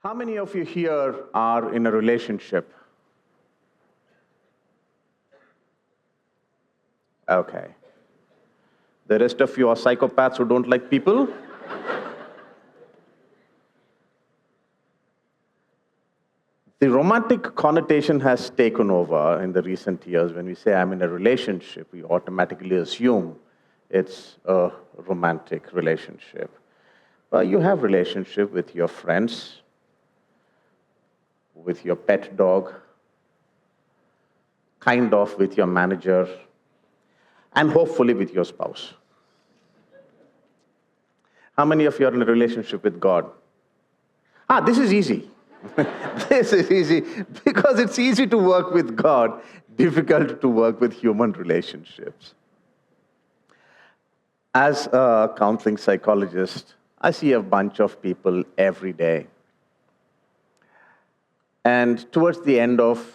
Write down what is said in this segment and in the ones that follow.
How many of you here are in a relationship? Okay. The rest of you are psychopaths who don't like people? The romantic connotation has taken over in the recent years. When we say I'm in a relationship, we automatically assume it's a romantic relationship. Well, you have relationship with your friends, with your pet dog, kind of with your manager, and hopefully with your spouse. How many of you are in a relationship with God? This is easy. This is easy because it's easy to work with God, difficult to work with human relationships. As a counseling psychologist, I see a bunch of people every day. And towards the end of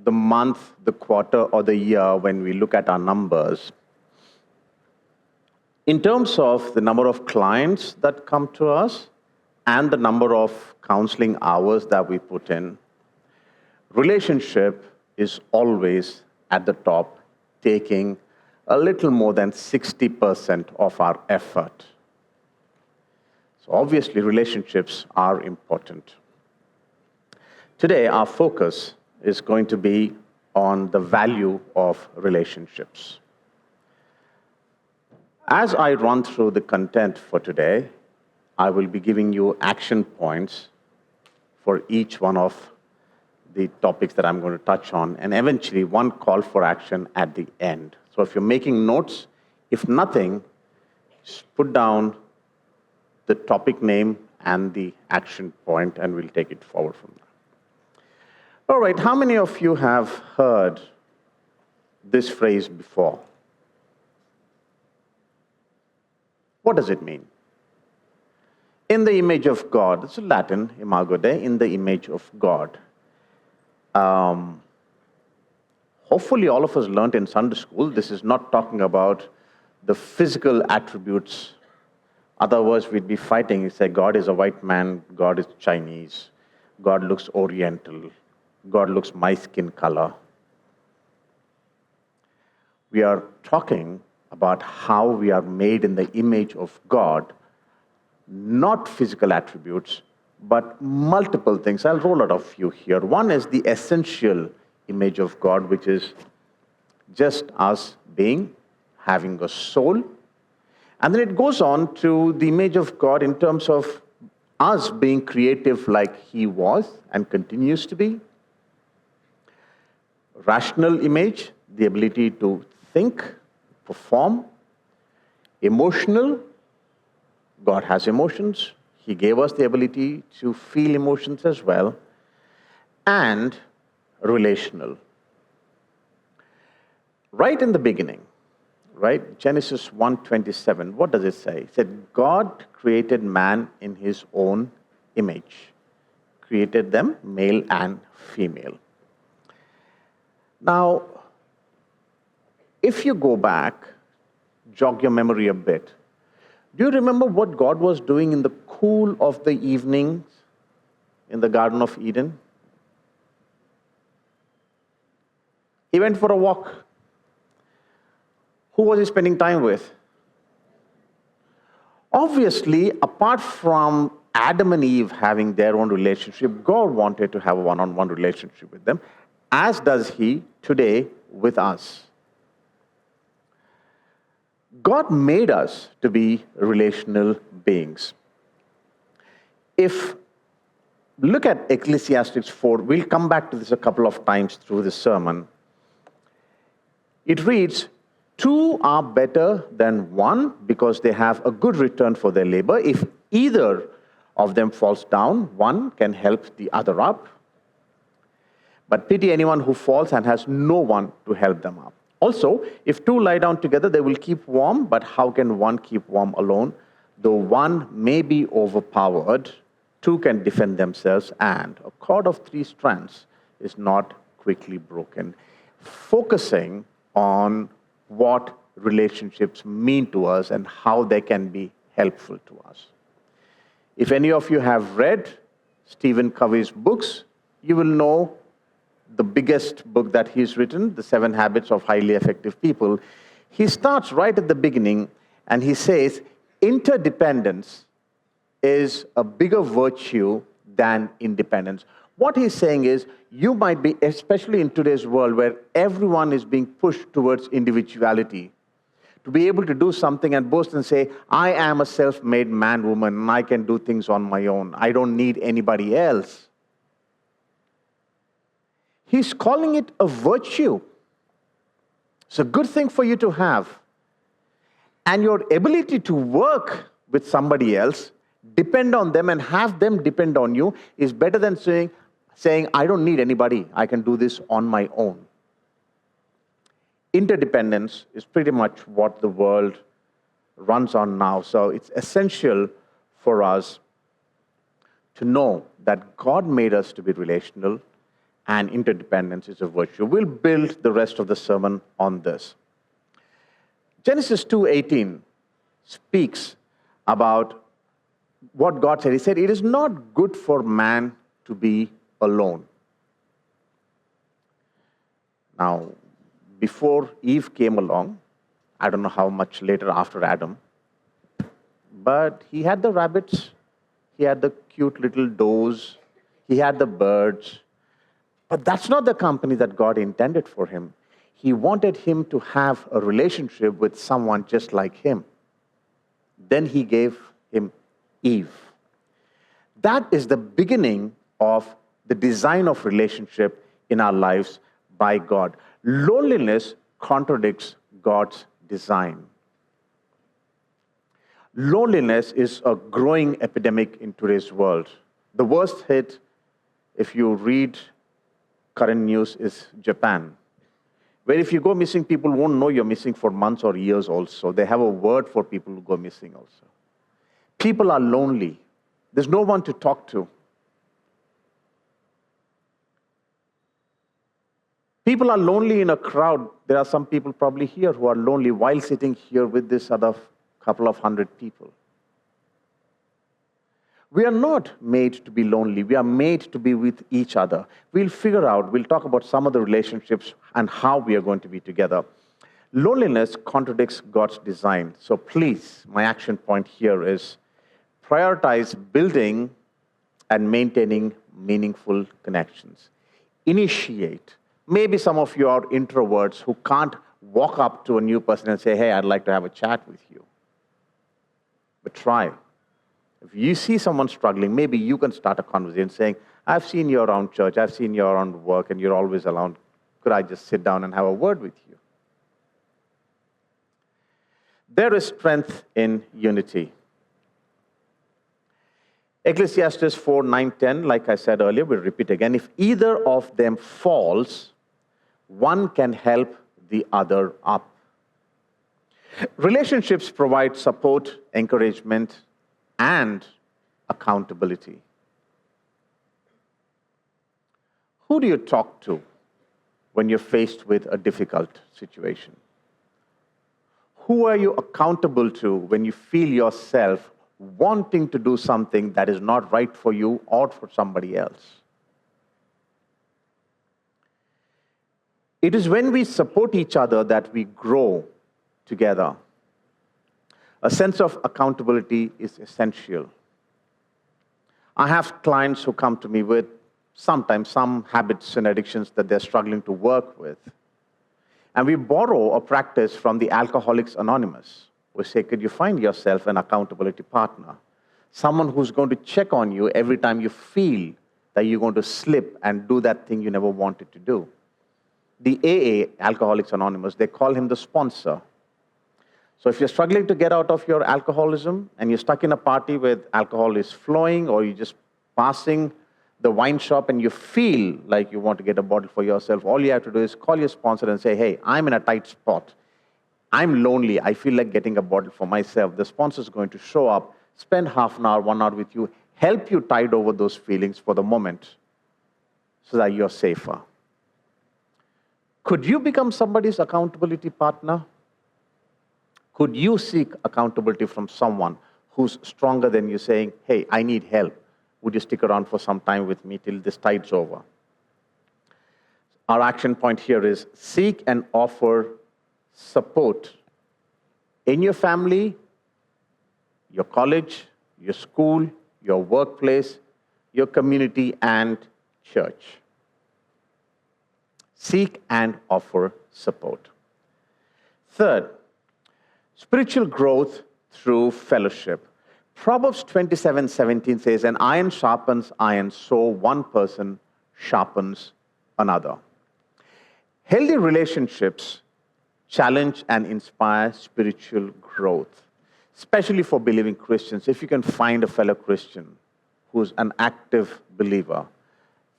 the month, the quarter, or the year, when we look at our numbers, in terms of the number of clients that come to us and the number of counseling hours that we put in, relationship is always at the top, taking a little more than 60% of our effort. So obviously, relationships are important. Today, our focus is going to be on the value of relationships. As I run through the content for today, I will be giving you action points for each one of the topics that I'm going to touch on, and eventually one call for action at the end. So if you're making notes, if nothing, just put down the topic name and the action point, and we'll take it forward from there. All right, how many of you have heard this phrase before? What does it mean? In the image of God. It's Latin, imago Dei, in the image of God. Hopefully all of us learned in Sunday school, this is not talking about the physical attributes. Otherwise, we'd be fighting. It's like God is a white man, God is Chinese, God looks Oriental, God looks my skin color. We are talking about how we are made in the image of God, not physical attributes, but multiple things. I'll roll out a few here. One is the essential image of God, which is just us having a soul. And then it goes on to the image of God in terms of us being creative like He was and continues to be. Rational image, the ability to think, perform. Emotional, God has emotions. He gave us the ability to feel emotions as well. And relational. Right in the beginning, right? Genesis 1:27, what does it say? It said, God created man in His own image. Created them male and female. Now, if you go back, jog your memory a bit, do you remember what God was doing in the cool of the evenings in the Garden of Eden? He went for a walk. Who was he spending time with? Obviously, apart from Adam and Eve having their own relationship, God wanted to have a one-on-one relationship with them, as does He today with us. God made us to be relational beings. Look at Ecclesiastes 4, we'll come back to this a couple of times through this sermon. It reads, 2 are better than 1 because they have a good return for their labor. If either of them falls down, one can help the other up. But pity anyone who falls and has no one to help them up. Also, if 2 lie down together, they will keep warm, but how can one keep warm alone? Though one may be overpowered, 2 can defend themselves, and a cord of 3 strands is not quickly broken. Focusing on what relationships mean to us and how they can be helpful to us. If any of you have read Stephen Covey's books, you will know the biggest book that he's written, The 7 Habits of Highly Effective People. He starts right at the beginning and he says, interdependence is a bigger virtue than independence. What he's saying is, you might be, especially in today's world where everyone is being pushed towards individuality, to be able to do something and boast and say, I am a self-made man, woman, and I can do things on my own. I don't need anybody else. He's calling it a virtue. It's a good thing for you to have. And your ability to work with somebody else, depend on them and have them depend on you, is better than saying, I don't need anybody. I can do this on my own. Interdependence is pretty much what the world runs on now. So it's essential for us to know that God made us to be relational, and interdependence is a virtue. We'll build the rest of the sermon on this. Genesis 2:18 speaks about what God said. He said, it is not good for man to be alone. Now, before Eve came along, I don't know how much later after Adam, but he had the rabbits, he had the cute little does, he had the birds, but that's not the company that God intended for him. He wanted him to have a relationship with someone just like him. Then he gave him Eve. That is the beginning of the design of relationship in our lives by God. Loneliness contradicts God's design. Loneliness is a growing epidemic in today's world. The worst hit, if you read current news, is Japan, where if you go missing, people won't know you're missing for months or years also. They have a word for people who go missing also. People are lonely. There's no one to talk to. People are lonely in a crowd. There are some people probably here who are lonely while sitting here with this other couple of hundred people. We are not made to be lonely. We are made to be with each other. We'll talk about some of the relationships and how we are going to be together. Loneliness contradicts God's design. So please, my action point here is prioritize building and maintaining meaningful connections. Initiate. Maybe some of you are introverts who can't walk up to a new person and say, hey, I'd like to have a chat with you. But try. If you see someone struggling, maybe you can start a conversation saying, I've seen you around church, I've seen you around work, and you're always around. Could I just sit down and have a word with you? There is strength in unity. Ecclesiastes 4, 9, 10, like I said earlier, we'll repeat again. If either of them falls, one can help the other up. Relationships provide support, encouragement, and accountability. Who do you talk to when you're faced with a difficult situation? Who are you accountable to when you feel yourself wanting to do something that is not right for you or for somebody else? It is when we support each other that we grow together. A sense of accountability is essential. I have clients who come to me with sometimes some habits and addictions that they're struggling to work with. And we borrow a practice from the Alcoholics Anonymous. We say, could you find yourself an accountability partner? Someone who's going to check on you every time you feel that you're going to slip and do that thing you never wanted to do. The AA, Alcoholics Anonymous, they call him the sponsor. So if you're struggling to get out of your alcoholism and you're stuck in a party where alcohol is flowing, or you're just passing the wine shop and you feel like you want to get a bottle for yourself, all you have to do is call your sponsor and say, hey, I'm in a tight spot. I'm lonely. I feel like getting a bottle for myself. The sponsor is going to show up, spend half an hour, 1 hour with you, help you tide over those feelings for the moment so that you're safer. Could you become somebody's accountability partner? Could you seek accountability from someone who's stronger than you, saying, hey, I need help. Would you stick around for some time with me till this tide's over? Our action point here is seek and offer support in your family, your college, your school, your workplace, your community, and church. Seek and offer support. Third, spiritual growth through fellowship. Proverbs 27:17 says, "An iron sharpens iron, so one person sharpens another." Healthy relationships challenge and inspire spiritual growth, especially for believing Christians. If you can find a fellow Christian who's an active believer,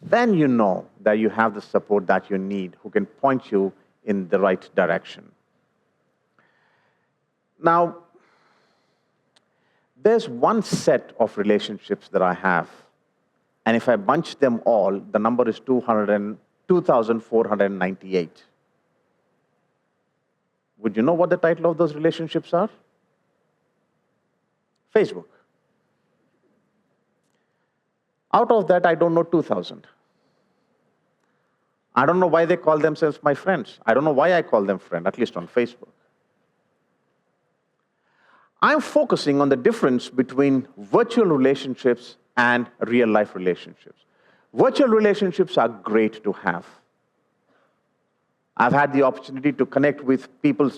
then you know that you have the support that you need, who can point you in the right direction. Now, there's one set of relationships that I have, and if I bunch them all, the number is 2,498. Would you know what the title of those relationships are? Facebook. Out of that, I don't know 2,000. I don't know why they call themselves my friends. I don't know why I call them friend, at least on Facebook. I'm focusing on the difference between virtual relationships and real-life relationships. Virtual relationships are great to have. I've had the opportunity to connect with people.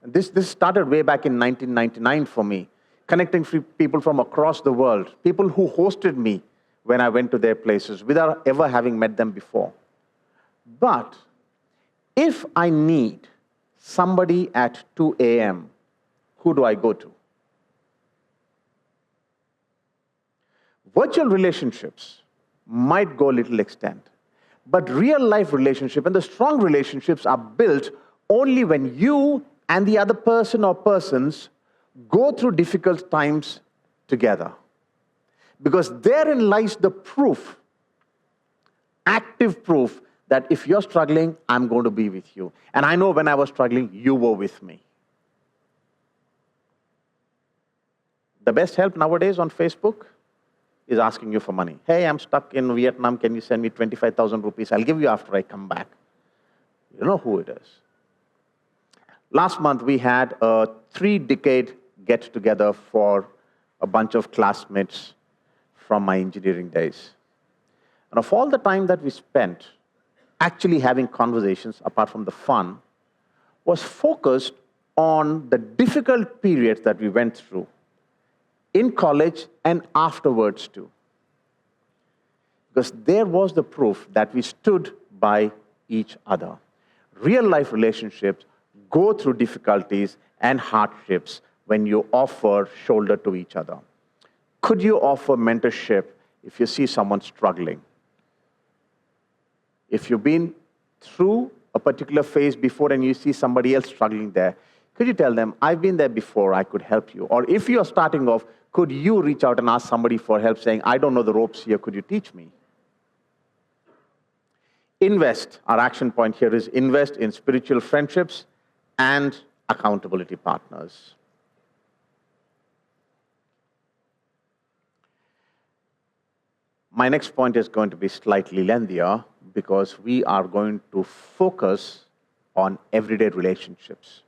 This started way back in 1999 for me, connecting people from across the world, people who hosted me when I went to their places without ever having met them before. But if I need somebody at 2 a.m., who do I go to? Virtual relationships might go a little extent, but real-life relationships and the strong relationships are built only when you and the other person or persons go through difficult times together. Because therein lies the proof, active proof, that if you're struggling, I'm going to be with you. And I know when I was struggling, you were with me. The best help nowadays on Facebook is asking you for money. Hey, I'm stuck in Vietnam. Can you send me 25,000 rupees? I'll give you after I come back. You know who it is. Last month, we had a 3-decade get-together for a bunch of classmates from my engineering days. And of all the time that we spent actually having conversations, apart from the fun, was focused on the difficult periods that we went through in college and afterwards too. Because there was the proof that we stood by each other. Real-life relationships go through difficulties and hardships when you offer shoulder to each other. Could you offer mentorship if you see someone struggling? If you've been through a particular phase before and you see somebody else struggling there, could you tell them, I've been there before, I could help you? Or if you're starting off, could you reach out and ask somebody for help saying, I don't know the ropes here, could you teach me? Invest. Our action point here is invest in spiritual friendships and accountability partners. My next point is going to be slightly lengthier because we are going to focus on everyday relationships.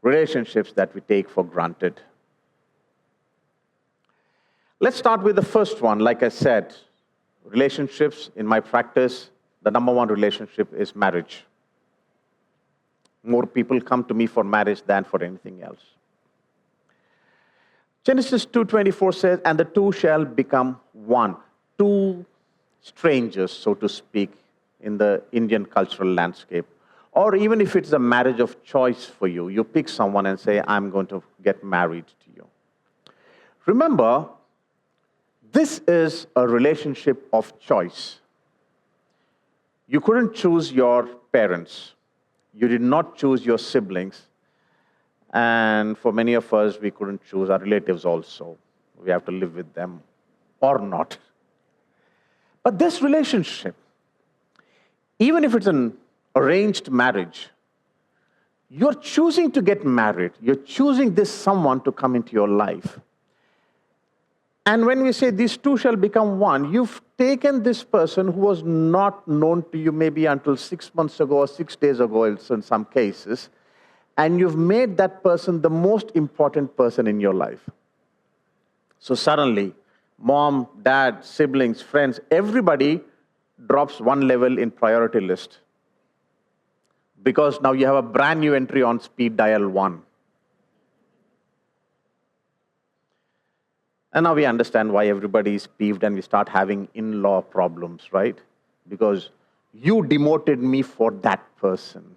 Relationships that we take for granted. Let's start with the first one. Like I said, relationships, in my practice, the number one relationship is marriage. More people come to me for marriage than for anything else. Genesis 2:24 says, and the two shall become one. Two strangers, so to speak, in the Indian cultural landscape. Or even if it's a marriage of choice for you, you pick someone and say, I'm going to get married to you. Remember, this is a relationship of choice. You couldn't choose your parents. You did not choose your siblings. And for many of us, we couldn't choose our relatives also. We have to live with them or not. But this relationship, even if it's an arranged marriage, you're choosing to get married. You're choosing this someone to come into your life. And when we say these two shall become one, you've taken this person who was not known to you maybe until 6 months ago or 6 days ago in some cases, and you've made that person the most important person in your life. So suddenly, mom, dad, siblings, friends, everybody drops one level in priority list. Because now you have a brand new entry on speed dial 1. And now we understand why everybody is peeved and we start having in-law problems, right? Because you demoted me for that person.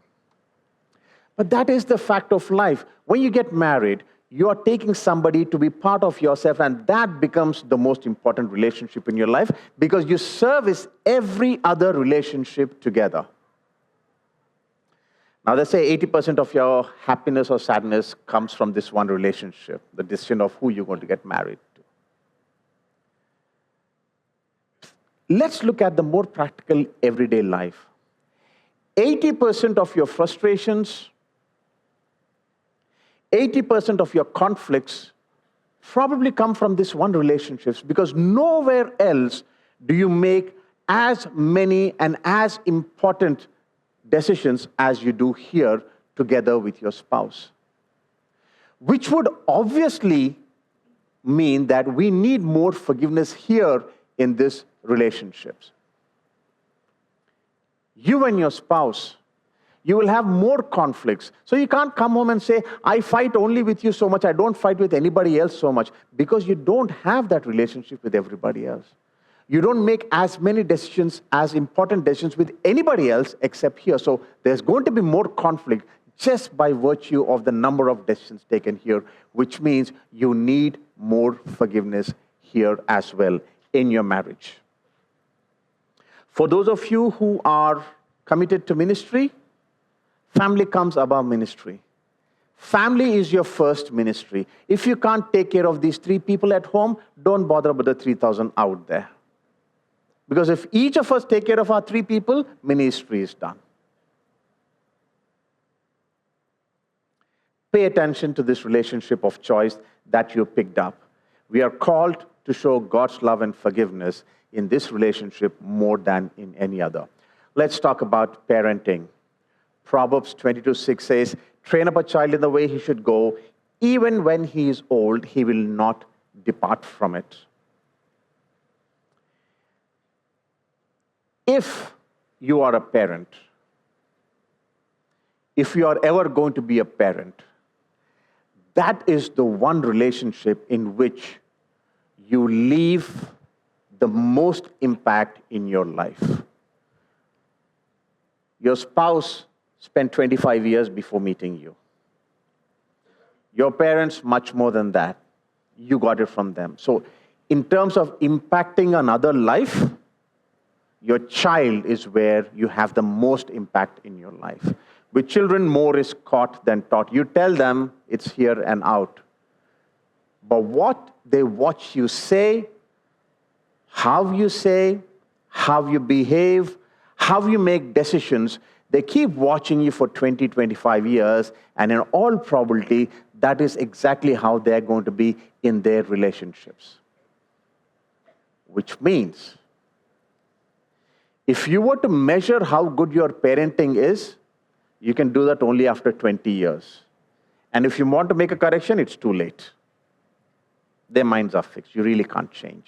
But that is the fact of life. When you get married, you are taking somebody to be part of yourself, and that becomes the most important relationship in your life because you service every other relationship together. Now, they say 80% of your happiness or sadness comes from this one relationship, the decision of who you're going to get married to. Let's look at the more practical everyday life. 80% of your frustrations, 80% of your conflicts probably come from this one relationship because nowhere else do you make as many and as important decisions as you do here together with your spouse. Which would obviously mean that we need more forgiveness here in these relationships. You and your spouse, you will have more conflicts. So you can't come home and say, I fight only with you so much, I don't fight with anybody else so much, because you don't have that relationship with everybody else. You don't make as many decisions, as important decisions with anybody else except here. So there's going to be more conflict just by virtue of the number of decisions taken here, which means you need more forgiveness here as well in your marriage. For those of you who are committed to ministry, family comes above ministry. Family is your first ministry. If you can't take care of these 3 people at home, don't bother about the 3,000 out there. Because if each of us take care of our 3 people, ministry is done. Pay attention to this relationship of choice that you picked up. We are called to show God's love and forgiveness in this relationship more than in any other. Let's talk about parenting. Proverbs 22:6 says, train up a child in the way he should go. Even when he is old, he will not depart from it. If you are a parent, if you are ever going to be a parent, that is the one relationship in which you leave the most impact in your life. Your spouse spent 25 years before meeting you. Your parents, much more than that. You got it from them. So in terms of impacting another life, your child is where you have the most impact in your life. With children, more is caught than taught. You tell them it's here and out. But what they watch you say, how you behave, how you make decisions, they keep watching you for 20, 25 years, and in all probability, that is exactly how they're going to be in their relationships. Which means, if you were to measure how good your parenting is, you can do that only after 20 years. And if you want to make a correction, it's too late. Their minds are fixed. You really can't change.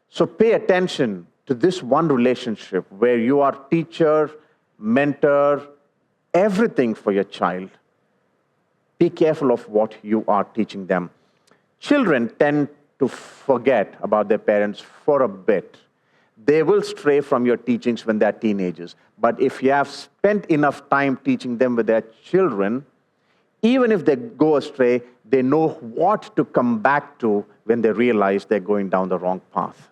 So pay attention to this one relationship where you are teacher, mentor, everything for your child. Be careful of what you are teaching them. Children tend to forget about their parents for a bit. They will stray from your teachings when they're teenagers. But if you have spent enough time teaching them with their children, even if they go astray, they know what to come back to when they realize they're going down the wrong path.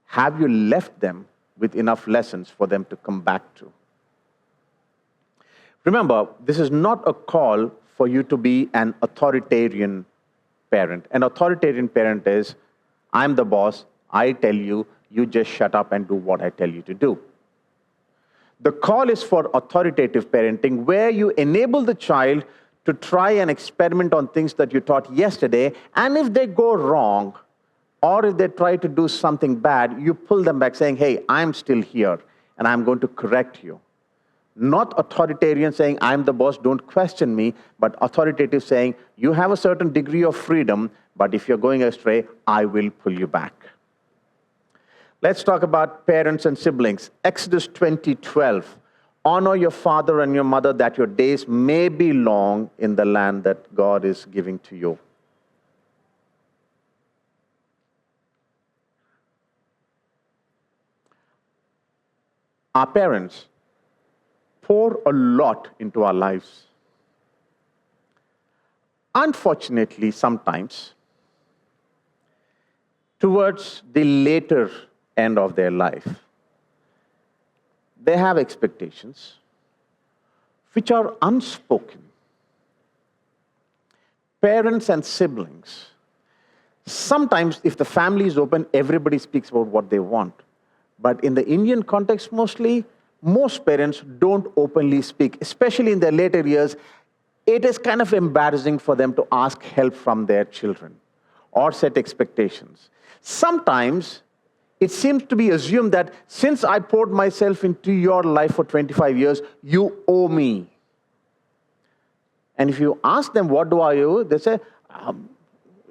Have you left them with enough lessons for them to come back to? Remember, this is not a call for you to be an authoritarian parent. An authoritarian parent is, I'm the boss, I tell you, you just shut up and do what I tell you to do. The call is for authoritative parenting, where you enable the child to try and experiment on things that you taught yesterday, and if they go wrong, or if they try to do something bad, you pull them back saying, hey, I'm still here, and I'm going to correct you. Not authoritarian saying, I'm the boss, don't question me, but authoritative saying, you have a certain degree of freedom, but if you're going astray, I will pull you back. Let's talk about parents and siblings. Exodus 20:12. Honor your father and your mother that your days may be long in the land that God is giving to you. Our parents pour a lot into our lives. Unfortunately, sometimes, towards the later end of their life, they have expectations which are unspoken. Parents and siblings, sometimes if the family is open, everybody speaks about what they want. But in the Indian context mostly, most parents don't openly speak, especially in their later years. It is kind of embarrassing for them to ask help from their children or set expectations. Sometimes it seems to be assumed that since I poured myself into your life for 25 years, you owe me. And if you ask them, what do I owe? They say,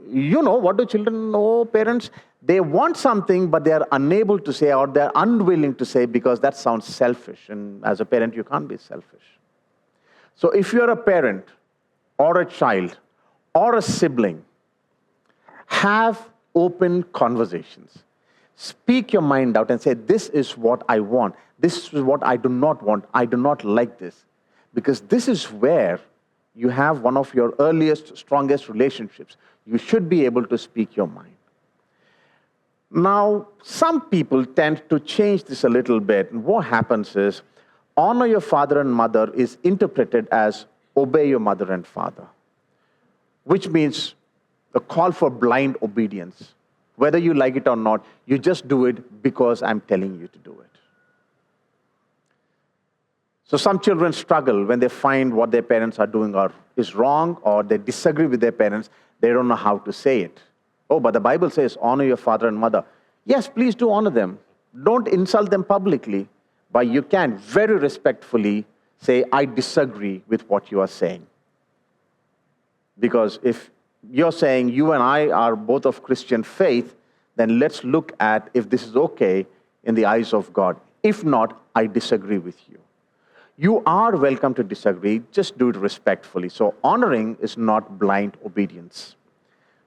what do children owe parents? They want something, but they are unable to say, or they're unwilling to say, because that sounds selfish. And as a parent, you can't be selfish. So if you're a parent, or a child, or a sibling, have open conversations. Speak your mind out and say, this is what I want. This is what I do not want. I do not like this. Because this is where you have one of your earliest, strongest relationships. You should be able to speak your mind. Now, some people tend to change this a little bit. And what happens is, honor your father and mother is interpreted as obey your mother and father, which means a call for blind obedience. Whether you like it or not, you just do it because I'm telling you to do it. So some children struggle when they find what their parents are doing is wrong, or they disagree with their parents. They don't know how to say it. Oh, but the Bible says, honor your father and mother. Yes, please do honor them. Don't insult them publicly, but you can very respectfully say, I disagree with what you are saying. Because if you're saying you and I are both of Christian faith, then let's look at if this is okay in the eyes of God. If not, I disagree with you. You are welcome to disagree, just do it respectfully. So honoring is not blind obedience.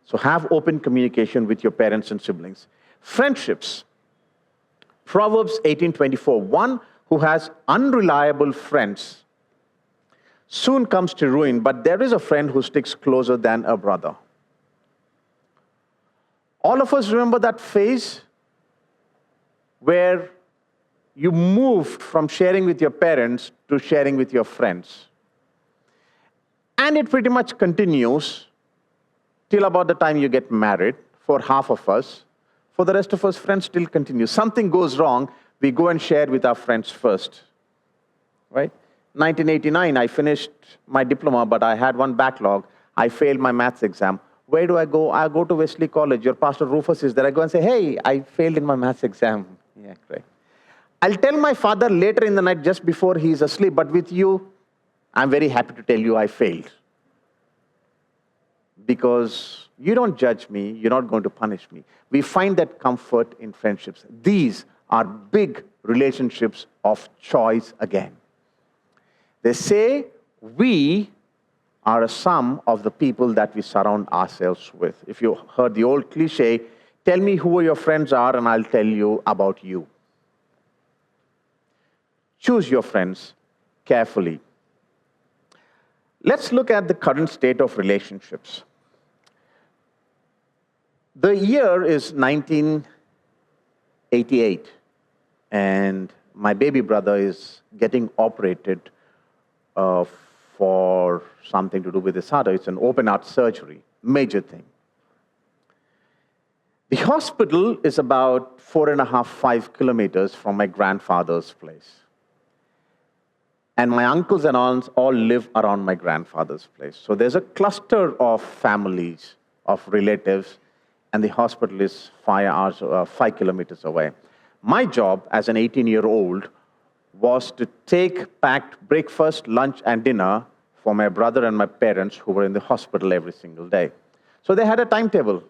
So have open communication with your parents and siblings. Friendships. Proverbs 18:24. One who has unreliable friends soon comes to ruin, but there is a friend who sticks closer than a brother. All of us remember that phase where you moved from sharing with your parents to sharing with your friends. And it pretty much continues till about the time you get married, for half of us. For the rest of us, friends still continue. Something goes wrong, we go and share with our friends first. Right? 1989, I finished my diploma, but I had one backlog. I failed my maths exam. Where do I go? I go to Wesley College. Your Pastor Rufus is there. I go and say, hey, I failed in my maths exam. Yeah, great. I'll tell my father later in the night, just before he's asleep, but with you, I'm very happy to tell you I failed. Because you don't judge me, you're not going to punish me. We find that comfort in friendships. These are big relationships of choice again. They say we are a sum of the people that we surround ourselves with. If you heard the old cliche, tell me who your friends are and I'll tell you about you. Choose your friends carefully. Let's look at the current state of relationships. The year is 1988, and my baby brother is getting operated for something to do with his heart. It's an open heart surgery, major thing. The hospital is about 4.5, 5 kilometers from my grandfather's place. And my uncles and aunts all live around my grandfather's place. So there's a cluster of families, of relatives, and the hospital is 5 kilometers away. My job as an 18-year-old was to take packed breakfast, lunch, and dinner for my brother and my parents who were in the hospital every single day. So they had a timetable.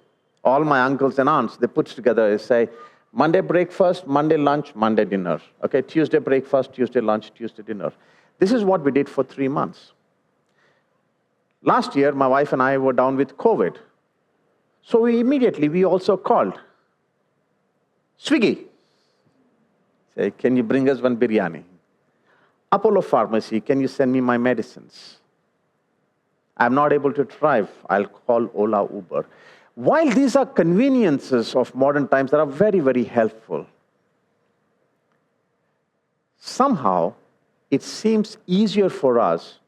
All my uncles and aunts, they put together and say, Monday breakfast, Monday lunch, Monday dinner. Okay, Tuesday breakfast, Tuesday lunch, Tuesday dinner. This is what we did for 3 months. Last year, my wife and I were down with COVID. So we also called Swiggy. Say, can you bring us one biryani? Apollo Pharmacy, can you send me my medicines? I'm not able to drive. I'll call Ola, Uber. While these are conveniences of modern times that are very, very helpful, somehow it seems easier for us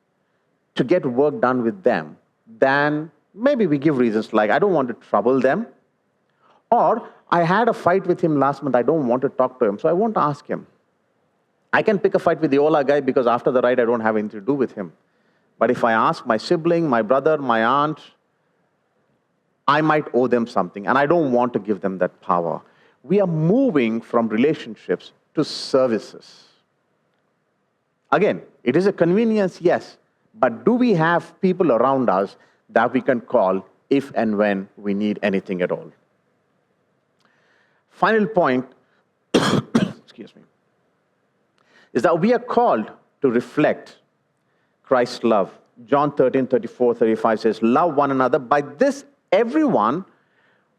to get work done with them than maybe we give reasons like, I don't want to trouble them, or I had a fight with him last month, I don't want to talk to him, so I won't ask him. I can pick a fight with the Ola guy because after the ride, I don't have anything to do with him. But if I ask my sibling, my brother, my aunt, I might owe them something, and I don't want to give them that power. We are moving from relationships to services. Again, it is a convenience, yes, but do we have people around us that we can call if and when we need anything at all? Final point, excuse me, is that we are called to reflect Christ's love. John 13:34-35 says, love one another. By this, everyone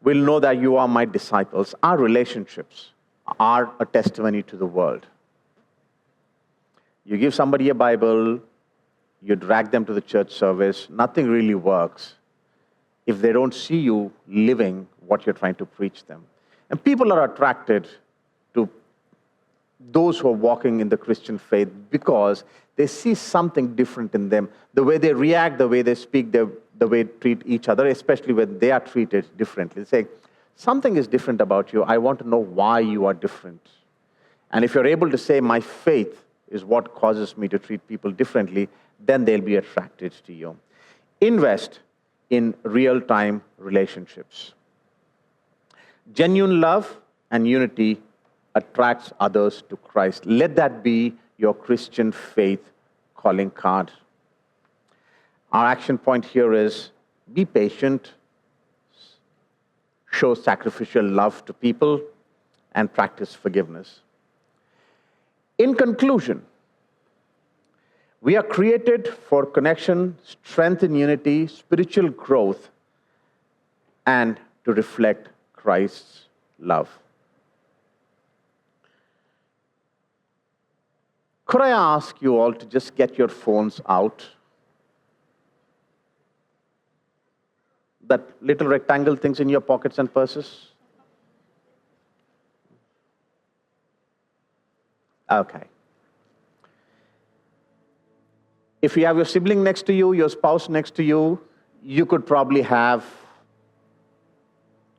will know that you are my disciples. Our relationships are a testimony to the world. You give somebody a Bible, you drag them to the church service, nothing really works if they don't see you living what you're trying to preach them. And people are attracted to those who are walking in the Christian faith because they see something different in them. The way they react, the way they speak, the way they treat each other, especially when they are treated differently. They say, something is different about you. I want to know why you are different. And if you're able to say, my faith is what causes me to treat people differently, then they'll be attracted to you. Invest in real-time relationships. Genuine love and unity attracts others to Christ. Let that be your Christian faith calling card. Our action point here is be patient, show sacrificial love to people, and practice forgiveness. In conclusion, we are created for connection, strength in unity, spiritual growth, and to reflect Christ's love. Could I ask you all to just get your phones out? That little rectangle things in your pockets and purses? Okay. If you have your sibling next to you, your spouse next to you, you could probably have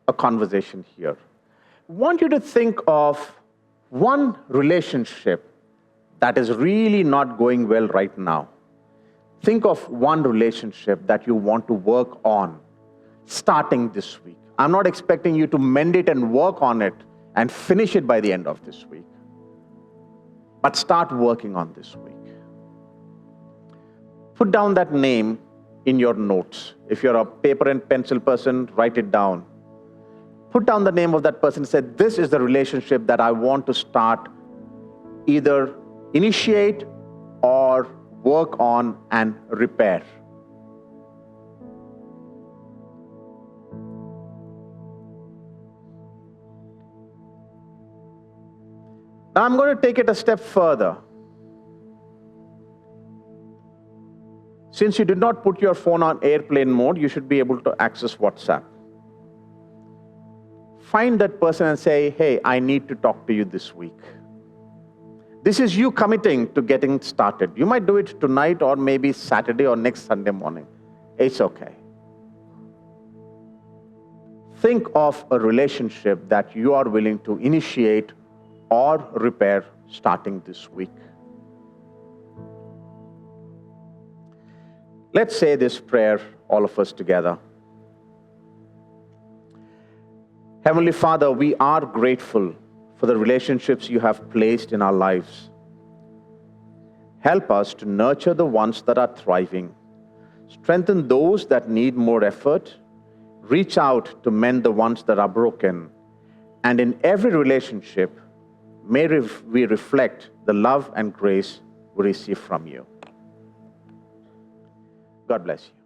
a conversation here. I want you to think of one relationship that is really not going well right now. Think of one relationship that you want to work on starting this week. I'm not expecting you to mend it and work on it and finish it by the end of this week. But start working on this week. Put down that name in your notes. If you're a paper and pencil person, write it down. Put down the name of that person and say, this is the relationship that I want to start, either initiate or work on and repair. Now I'm going to take it a step further. Since you did not put your phone on airplane mode, you should be able to access WhatsApp. Find that person and say, hey, I need to talk to you this week. This is you committing to getting started. You might do it tonight or maybe Saturday or next Sunday morning. It's okay. Think of a relationship that you are willing to initiate or repair starting this week. Let's say this prayer, all of us together. Heavenly Father, we are grateful for the relationships you have placed in our lives. Help us to nurture the ones that are thriving, strengthen those that need more effort, reach out to mend the ones that are broken, and in every relationship, may we reflect the love and grace we receive from you. God bless you.